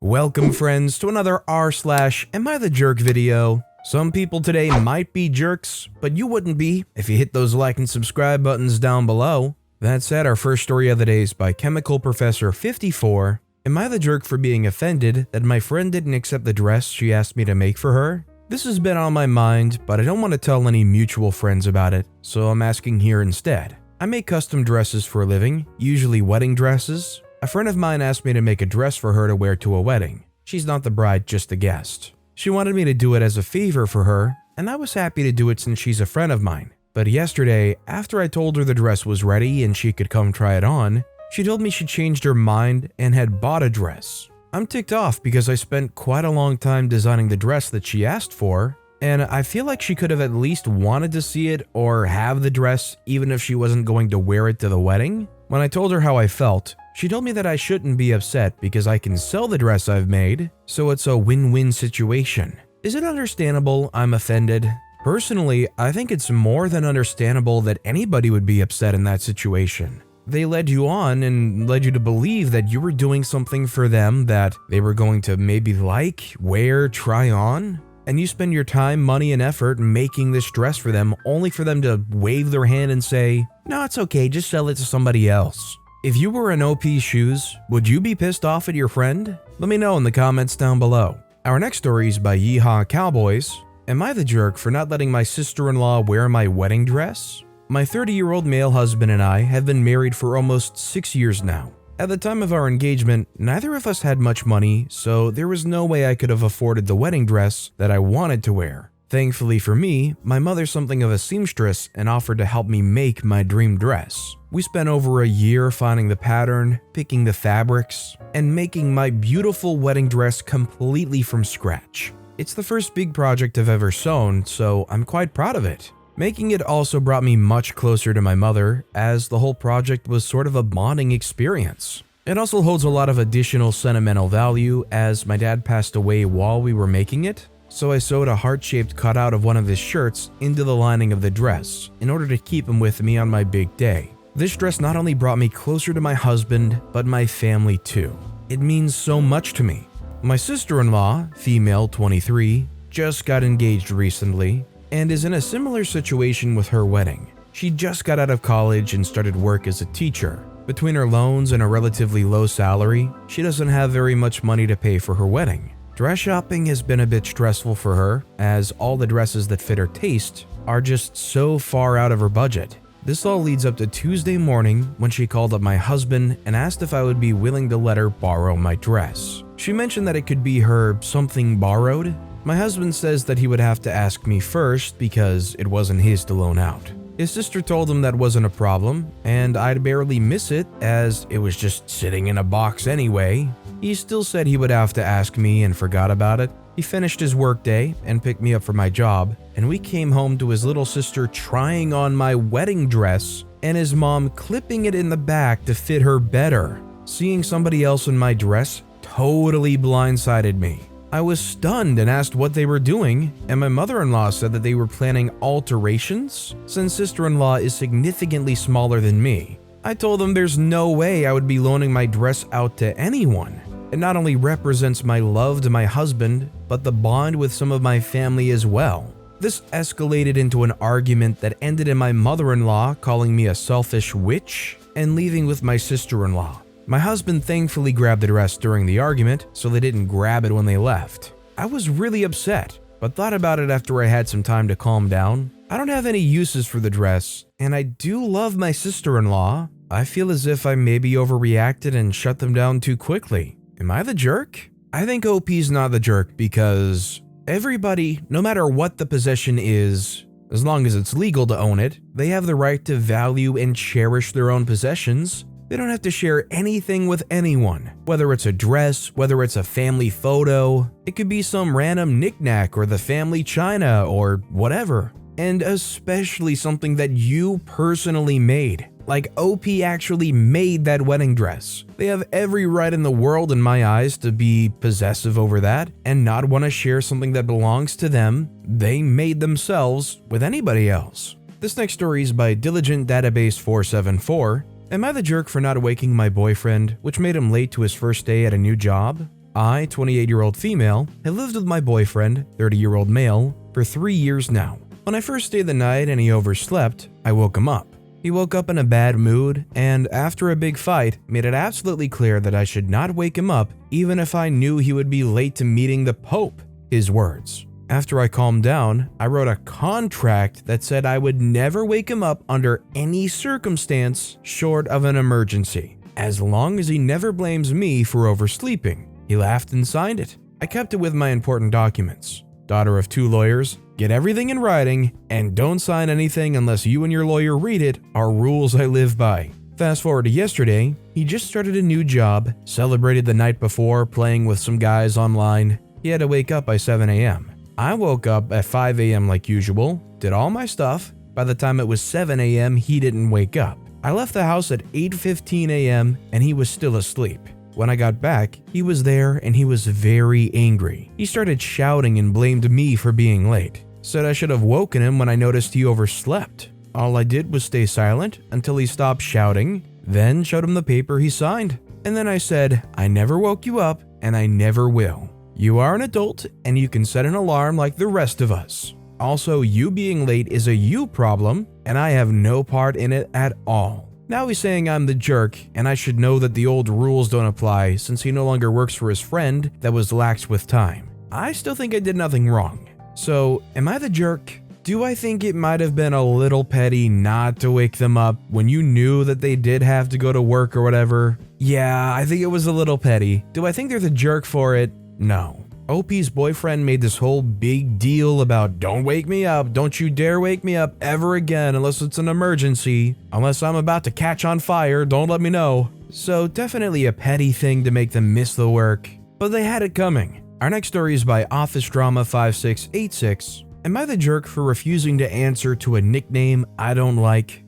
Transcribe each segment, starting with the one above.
Welcome friends to another r/AmITheJerk video. Some people today might be jerks, but you wouldn't be if you hit those like and subscribe buttons down below. That said, our first story of the day is by Chemical Professor 54. Am I the jerk for being offended that my friend didn't accept the dress she asked me to make for her? This has been on my mind, but I don't want to tell any mutual friends about it, so I'm asking here instead. I make custom dresses for a living, usually wedding dresses. A friend of mine asked me to make a dress for her to wear to a wedding. She's not the bride, just a guest. She wanted me to do it as a favor for her, and I was happy to do it since she's a friend of mine. But yesterday, after I told her the dress was ready and she could come try it on, she told me she changed her mind and had bought a dress. I'm ticked off because I spent quite a long time designing the dress that she asked for, and I feel like she could have at least wanted to see it or have the dress even if she wasn't going to wear it to the wedding. When I told her how I felt, she told me that I shouldn't be upset because I can sell the dress I've made, so it's a win-win situation. Is it understandable I'm offended? Personally, I think it's more than understandable that anybody would be upset in that situation. They led you on and led you to believe that you were doing something for them that they were going to maybe like, wear, try on, and you spend your time, money, and effort making this dress for them only for them to wave their hand and say, "No, it's okay, just sell it to somebody else." If you were in OP's shoes, would you be pissed off at your friend? Let me know in the comments down below. Our next story is by Yeehaw Cowboys. Am I the jerk for not letting my sister-in-law wear my wedding dress? My 30-year-old male husband and I have been married for almost 6 years now. At the time of our engagement, neither of us had much money, so there was no way I could have afforded the wedding dress that I wanted to wear. Thankfully for me, my mother's something of a seamstress and offered to help me make my dream dress. We spent over a year finding the pattern, picking the fabrics, and making my beautiful wedding dress completely from scratch. It's the first big project I've ever sewn, so I'm quite proud of it. Making it also brought me much closer to my mother, as the whole project was sort of a bonding experience. It also holds a lot of additional sentimental value, as my dad passed away while we were making it, so I sewed a heart-shaped cutout of one of his shirts into the lining of the dress in order to keep him with me on my big day. This dress not only brought me closer to my husband, but my family too. It means so much to me. My sister-in-law, female 23, just got engaged recently and is in a similar situation with her wedding. She just got out of college and started work as a teacher. Between her loans and a relatively low salary, she doesn't have very much money to pay for her wedding. Dress shopping has been a bit stressful for her, as all the dresses that fit her taste are just so far out of her budget. This all leads up to Tuesday morning when she called up my husband and asked if I would be willing to let her borrow my dress. She mentioned that it could be her something borrowed. My husband says that he would have to ask me first because it wasn't his to loan out. His sister told him that wasn't a problem, and I'd barely miss it as it was just sitting in a box anyway. He still said he would have to ask me and forgot about it. He finished his workday and picked me up for my job, and we came home to his little sister trying on my wedding dress and his mom clipping it in the back to fit her better. Seeing somebody else in my dress totally blindsided me. I was stunned and asked what they were doing, and my mother-in-law said that they were planning alterations since sister-in-law is significantly smaller than me. I told them there's no way I would be loaning my dress out to anyone. It not only represents my love to my husband, but the bond with some of my family as well. This escalated into an argument that ended in my mother-in-law calling me a selfish witch and leaving with my sister-in-law. My husband thankfully grabbed the dress during the argument, so they didn't grab it when they left. I was really upset, but thought about it after I had some time to calm down. I don't have any uses for the dress, and I do love my sister-in-law. I feel as if I maybe overreacted and shut them down too quickly. Am I the jerk? I think OP's not the jerk because everybody, no matter what the possession is, as long as it's legal to own it, they have the right to value and cherish their own possessions. They don't have to share anything with anyone, whether it's a dress, whether it's a family photo, it could be some random knickknack or the family china or whatever. And especially something that you personally made. Like OP actually made that wedding dress. They have every right in the world in my eyes to be possessive over that and not want to share something that belongs to them, they made themselves, with anybody else. This next story is by Diligent Database 474. Am I the jerk for not waking my boyfriend, which made him late to his first day at a new job? I, 28-year-old female, have lived with my boyfriend, 30-year-old male, for 3 years now. When I first stayed the night and he overslept, I woke him up. He woke up in a bad mood, and after a big fight, made it absolutely clear that I should not wake him up even if I knew he would be late to meeting the Pope, his words. After I calmed down, I wrote a contract that said I would never wake him up under any circumstance short of an emergency, as long as he never blames me for oversleeping. He laughed and signed it. I kept it with my important documents. Daughter of 2 lawyers, get everything in writing, and don't sign anything unless you and your lawyer read it, are rules I live by. Fast forward to yesterday, he just started a new job, celebrated the night before playing with some guys online. He had to wake up by 7 a.m. I woke up at 5 a.m. like usual, did all my stuff. By the time it was 7 a.m., he didn't wake up. I left the house at 8:15 a.m. and he was still asleep. When I got back, he was there and he was very angry. He started shouting and blamed me for being late. Said I should have woken him when I noticed he overslept. All I did was stay silent until he stopped shouting, then showed him the paper he signed. And then I said, I never woke you up and I never will. You are an adult and you can set an alarm like the rest of us. Also, you being late is a you problem and I have no part in it at all. Now he's saying I'm the jerk and I should know that the old rules don't apply since he no longer works for his friend that was lax with time. I still think I did nothing wrong. So, am I the jerk? Do I think it might have been a little petty not to wake them up when you knew that they did have to go to work or whatever? Yeah, I think it was a little petty. Do I think they're the jerk for it? No. OP's boyfriend made this whole big deal about don't wake me up, don't you dare wake me up ever again unless it's an emergency. Unless I'm about to catch on fire, don't let me know. So definitely a petty thing to make them miss the work. But they had it coming. Our next story is by Office Drama 5686. Am I the jerk for refusing to answer to a nickname I don't like?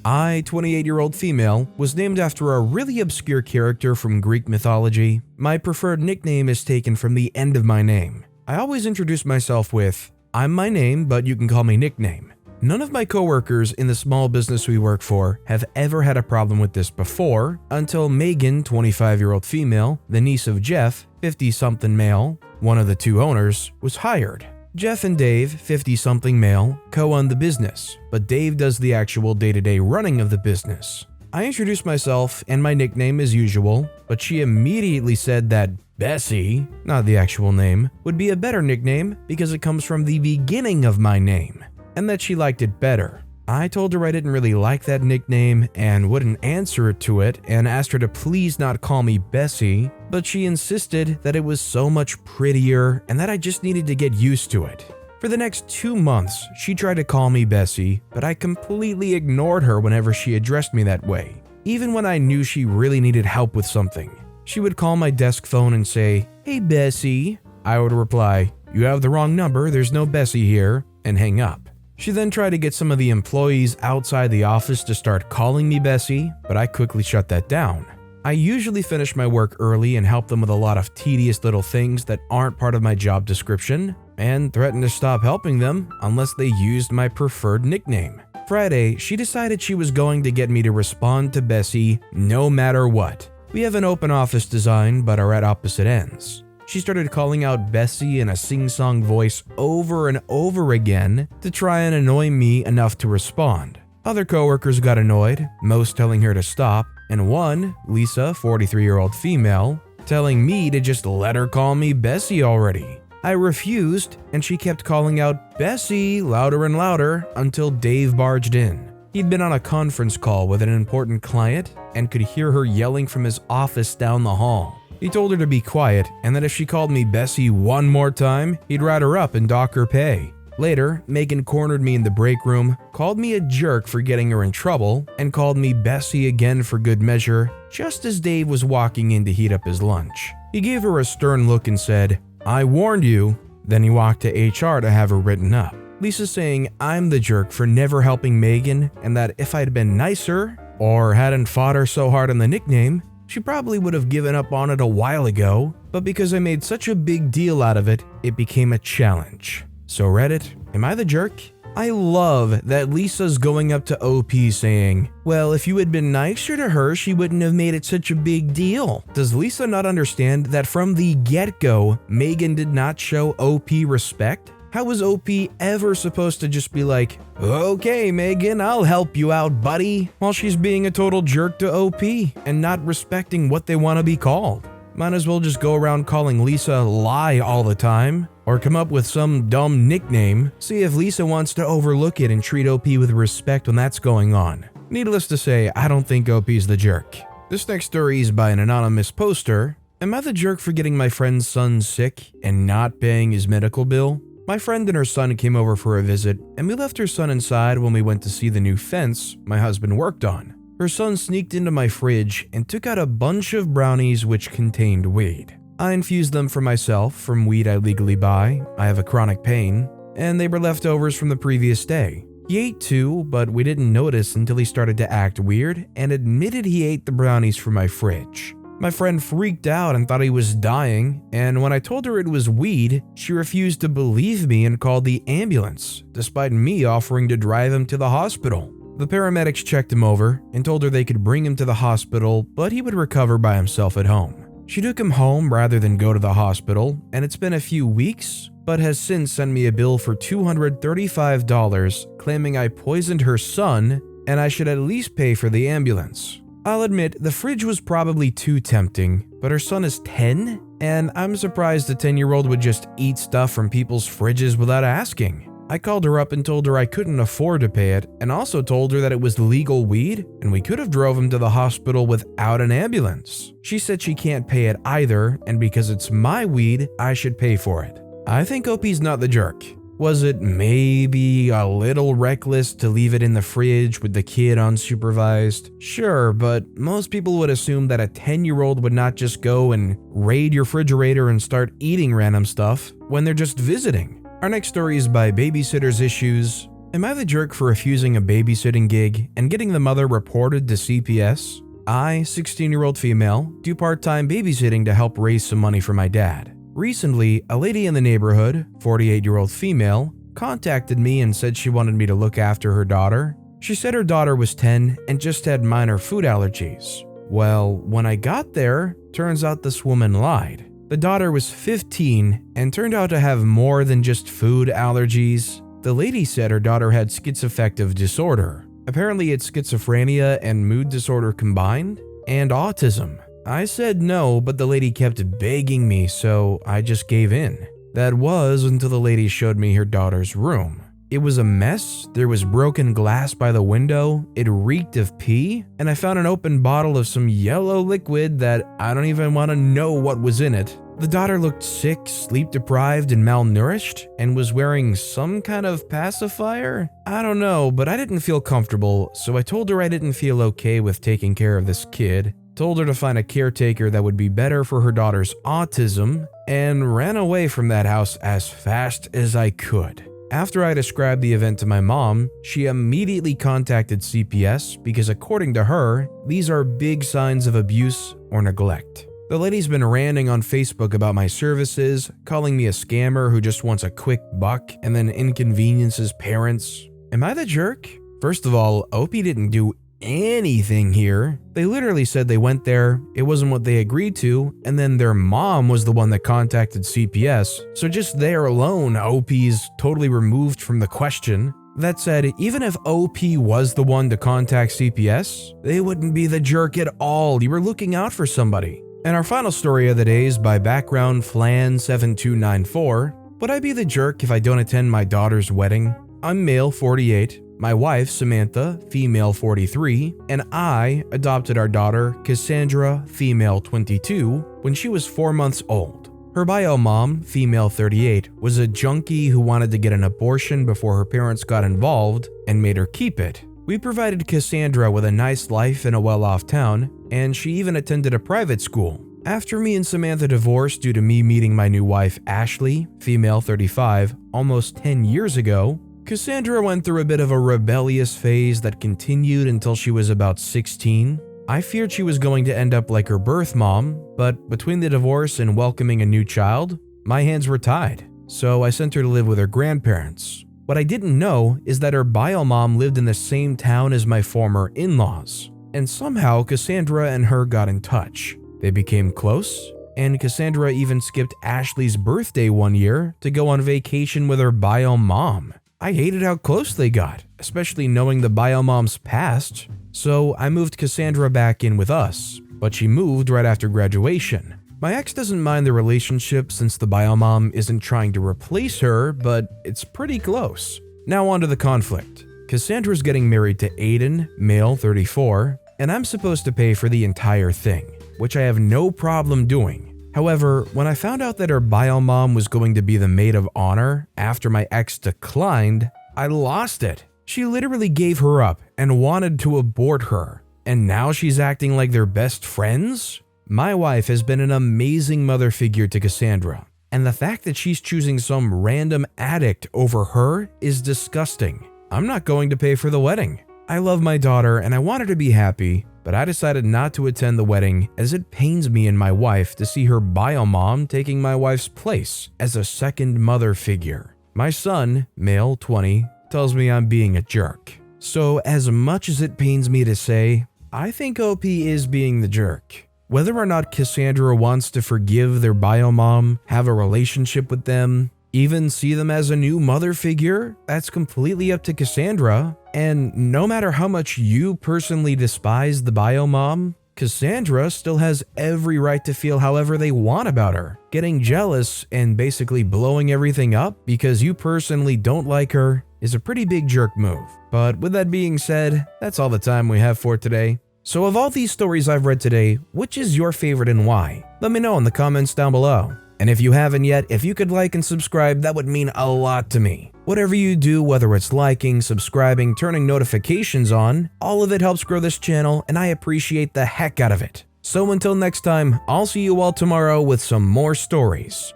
I, 28-year-old female, was named after a really obscure character from Greek mythology. My preferred nickname is taken from the end of my name. I always introduce myself with, I'm my name, but you can call me nickname. None of my coworkers in the small business we work for have ever had a problem with this before, until Megan, 25-year-old female, the niece of Jeff, 50-something male, one of the 2 owners, was hired. Jeff and Dave, 50-something male, co-own the business, but Dave does the actual day-to-day running of the business. I introduced myself and my nickname as usual, but she immediately said that Bessie, not the actual name, would be a better nickname because it comes from the beginning of my name, and that she liked it better. I told her I didn't really like that nickname and wouldn't answer to it and asked her to please not call me Bessie, but she insisted that it was so much prettier and that I just needed to get used to it. For the next 2 months, she tried to call me Bessie, but I completely ignored her whenever she addressed me that way, even when I knew she really needed help with something. She would call my desk phone and say, "Hey Bessie." I would reply, "You have the wrong number, there's no Bessie here," and hang up. She then tried to get some of the employees outside the office to start calling me Bessie, but I quickly shut that down. I usually finish my work early and help them with a lot of tedious little things that aren't part of my job description, and threatened to stop helping them unless they used my preferred nickname. Friday, she decided she was going to get me to respond to Bessie no matter what. We have an open office design but are at opposite ends. She started calling out Bessie in a sing-song voice over and over again to try and annoy me enough to respond. Other coworkers got annoyed, most telling her to stop, and one, Lisa, 43-year-old female, telling me to just let her call me Bessie already. I refused, and she kept calling out Bessie louder and louder until Dave barged in. He'd been on a conference call with an important client and could hear her yelling from his office down the hall. He told her to be quiet and that if she called me Bessie one more time, he'd write her up and dock her pay. Later, Megan cornered me in the break room, called me a jerk for getting her in trouble, and called me Bessie again for good measure, just as Dave was walking in to heat up his lunch. He gave her a stern look and said, "I warned you." Then he walked to HR to have her written up. Lisa's saying I'm the jerk for never helping Megan and that if I'd been nicer or hadn't fought her so hard on the nickname, she probably would have given up on it a while ago, but because I made such a big deal out of it, it became a challenge. So Reddit, am I the jerk? I love that Lisa's going up to OP saying, well, if you had been nicer to her, she wouldn't have made it such a big deal. Does Lisa not understand that from the get-go, Megan did not show OP respect? How was OP ever supposed to just be like, okay, Megan, I'll help you out, buddy, while she's being a total jerk to OP and not respecting what they want to be called? Might as well just go around calling Lisa Lie all the time, or come up with some dumb nickname, see if Lisa wants to overlook it and treat OP with respect when that's going on. Needless to say, I don't think OP's the jerk. This next story is by an anonymous poster. Am I the jerk for getting my friend's son sick and not paying his medical bill? My friend and her son came over for a visit, and we left her son inside when we went to see the new fence my husband worked on. Her son sneaked into my fridge and took out a bunch of brownies which contained weed. I infused them for myself from weed I legally buy. I have a chronic pain, and they were leftovers from the previous day. He ate two, but we didn't notice until he started to act weird and admitted he ate the brownies from my fridge. My friend freaked out and thought he was dying, and when I told her it was weed, she refused to believe me and called the ambulance, despite me offering to drive him to the hospital. The paramedics checked him over and told her they could bring him to the hospital, but he would recover by himself at home. She took him home rather than go to the hospital, and it's been a few weeks, but has since sent me a bill for $235, claiming I poisoned her son and I should at least pay for the ambulance. I'll admit, the fridge was probably too tempting, but her son is 10, and I'm surprised a 10-year-old would just eat stuff from people's fridges without asking. I called her up and told her I couldn't afford to pay it, and also told her that it was legal weed and we could have drove him to the hospital without an ambulance. She said she can't pay it either, and because it's my weed, I should pay for it. I think OP's not the jerk. Was it maybe a little reckless to leave it in the fridge with the kid unsupervised? Sure, but most people would assume that a 10-year-old would not just go and raid your refrigerator and start eating random stuff when they're just visiting. Our next story is by Babysitter's Issues. Am I the jerk for refusing a babysitting gig and getting the mother reported to CPS? I, 16-year-old female, do part-time babysitting to help raise some money for my dad. Recently, a lady in the neighborhood, 48-year-old female, contacted me and said she wanted me to look after her daughter. She said her daughter was 10 and just had minor food allergies. Well, when I got there, turns out this woman lied. The daughter was 15 and turned out to have more than just food allergies. The lady said her daughter had schizoaffective disorder. Apparently it's schizophrenia and mood disorder combined, and autism. I said no, but the lady kept begging me, so I just gave in. That was until the lady showed me her daughter's room. It was a mess, there was broken glass by the window, it reeked of pee, and I found an open bottle of some yellow liquid that I don't even want to know what was in it. The daughter looked sick, sleep-deprived, and malnourished, and was wearing some kind of pacifier? I don't know, but I didn't feel comfortable, so I told her I didn't feel okay with taking care of this kid, told her to find a caretaker that would be better for her daughter's autism, and ran away from that house as fast as I could. After I described the event to my mom, she immediately contacted CPS because according to her, these are big signs of abuse or neglect. The lady's been ranting on Facebook about my services, calling me a scammer who just wants a quick buck and then inconveniences parents. Am I the jerk? First of all, OP didn't do anything here. They literally said they went there, it wasn't what they agreed to, and then their mom was the one that contacted CPS, so just there alone, OP's totally removed from the question. That said, even if OP was the one to contact CPS, they wouldn't be the jerk at all. You were looking out for somebody. And our final story of the day is by background Flan7294. Would I be the jerk if I don't attend my daughter's wedding? I'm male 48. My wife, Samantha, female 43, and I adopted our daughter, Cassandra, female 22, when she was 4 months old. Her bio mom, female 38, was a junkie who wanted to get an abortion before her parents got involved and made her keep it. We provided Cassandra with a nice life in a well-off town, and she even attended a private school. After me and Samantha divorced due to me meeting my new wife, Ashley, female 35, almost 10 years ago, Cassandra went through a bit of a rebellious phase that continued until she was about 16. I feared she was going to end up like her birth mom, but between the divorce and welcoming a new child, my hands were tied, so I sent her to live with her grandparents. What I didn't know is that her bio mom lived in the same town as my former in-laws, and somehow Cassandra and her got in touch. They became close, and Cassandra even skipped Ashley's birthday one year to go on vacation with her bio mom. I hated how close they got, especially knowing the bio mom's past, so I moved Cassandra back in with us, but she moved right after graduation. My ex doesn't mind the relationship since the bio mom isn't trying to replace her, but it's pretty close. Now on to the conflict. Cassandra's getting married to Aiden, male 34, and I'm supposed to pay for the entire thing, which I have no problem doing. However, when I found out that her bio mom was going to be the maid of honor after my ex declined, I lost it. She literally gave her up and wanted to abort her, and now she's acting like they're best friends? My wife has been an amazing mother figure to Cassandra, and the fact that she's choosing some random addict over her is disgusting. I'm not going to pay for the wedding. I love my daughter and I want her to be happy, but I decided not to attend the wedding as it pains me and my wife to see her bio mom taking my wife's place as a second mother figure. My son, male 20, tells me I'm being a jerk. So as much as it pains me to say, I think OP is being the jerk. Whether or not Cassandra wants to forgive their bio mom, have a relationship with them, even see them as a new mother figure, that's completely up to Cassandra. And no matter how much you personally despise the bio mom, Cassandra still has every right to feel however they want about her. Getting jealous and basically blowing everything up because you personally don't like her is a pretty big jerk move. But with that being said, that's all the time we have for today. So of all these stories I've read today, which is your favorite and why? Let me know in the comments down below. And if you haven't yet, if you could like and subscribe, that would mean a lot to me. Whatever you do, whether it's liking, subscribing, turning notifications on, all of it helps grow this channel and I appreciate the heck out of it. So until next time, I'll see you all tomorrow with some more stories.